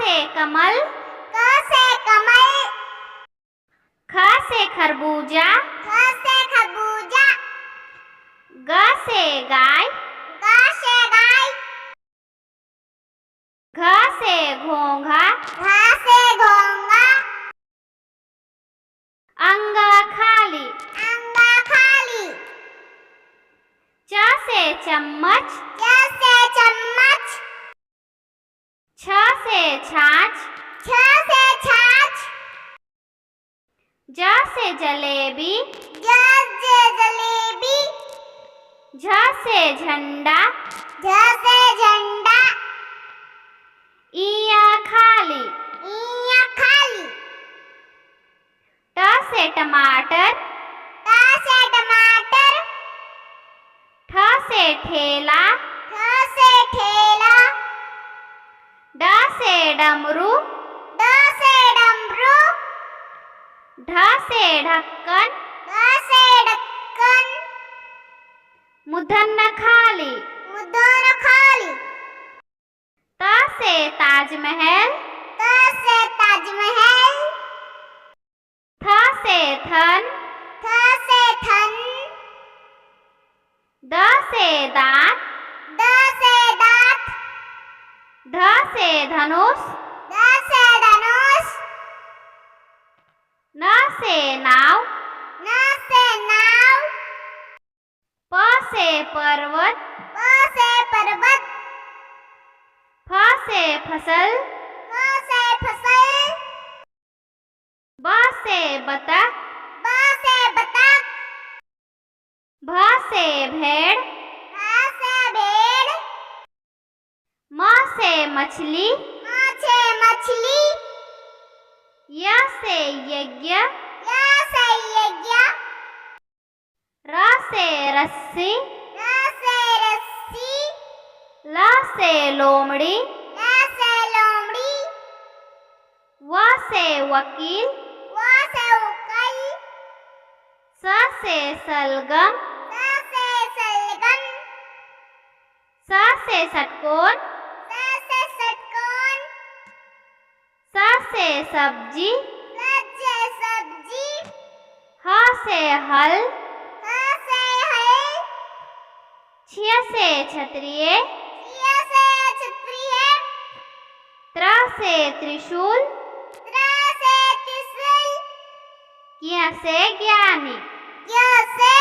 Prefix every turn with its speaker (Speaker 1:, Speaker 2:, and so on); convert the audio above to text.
Speaker 1: से कमल,
Speaker 2: क से कमल,
Speaker 1: ख से खरबूजा,
Speaker 2: ख से खरबूजा,
Speaker 1: ग से गाय,
Speaker 2: ग से गाय,
Speaker 1: घ से घोंघा,
Speaker 2: घ से घोंघा,
Speaker 1: अंग खाली,
Speaker 2: अंग खाली,
Speaker 1: च से चम्मच,
Speaker 2: च से चम्मच,
Speaker 1: छ से छाछ,
Speaker 2: छ से छाछ,
Speaker 1: ज से जलेबी,
Speaker 2: ज से जलेबी,
Speaker 1: झ से झंडा,
Speaker 2: झ से झंडा,
Speaker 1: इया खाली,
Speaker 2: इया खाली,
Speaker 1: ट से टमाटर,
Speaker 2: ट से टमाटर,
Speaker 1: ठ से ठेला,
Speaker 2: ठ से ठेला,
Speaker 1: ड से डमरू,
Speaker 2: ड से डमरू,
Speaker 1: ढ से ढक्कन,
Speaker 2: ढ से ढक्कन,
Speaker 1: मूर्धन्य खाली,
Speaker 2: मूर्धन्य खाली,
Speaker 1: त से ताजमहल,
Speaker 2: त से ताजमहल,
Speaker 1: थ से थन,
Speaker 2: थ से थन,
Speaker 1: द से दांत,
Speaker 2: द से दांत,
Speaker 1: ध से धनुष,
Speaker 2: ध से धनुष,
Speaker 1: न से नाव,
Speaker 2: न से नाव,
Speaker 1: प से पर्वत,
Speaker 2: प से पर्वत,
Speaker 1: फ से फसल,
Speaker 2: फ से फसल,
Speaker 1: ब से बतख,
Speaker 2: ब से बतख,
Speaker 1: भ से भेड़,
Speaker 2: भ से भेड़,
Speaker 1: म से मछली,
Speaker 2: म से मछली,
Speaker 1: य से यज्ञ,
Speaker 2: य से यज्ञ,
Speaker 1: र से रस्सी,
Speaker 2: र से रस्सी,
Speaker 1: ल से लोमड़ी,
Speaker 2: ल से लोमड़ी,
Speaker 1: व से वकील,
Speaker 2: व से उकल,
Speaker 1: स से सलगम,
Speaker 2: स से सलगम,
Speaker 1: स से षटकोण,
Speaker 2: स से षटकोण,
Speaker 1: स से सब्जी,
Speaker 2: स से सब्जी,
Speaker 1: ह से हल,
Speaker 2: ह से हल,
Speaker 1: छिय से क्षत्रिय,
Speaker 2: य से क्षत्रिय,
Speaker 1: त्र से त्रिशूल,
Speaker 2: त्र से त्रिशूल,
Speaker 1: ज्ञ से ज्ञानी।
Speaker 2: य से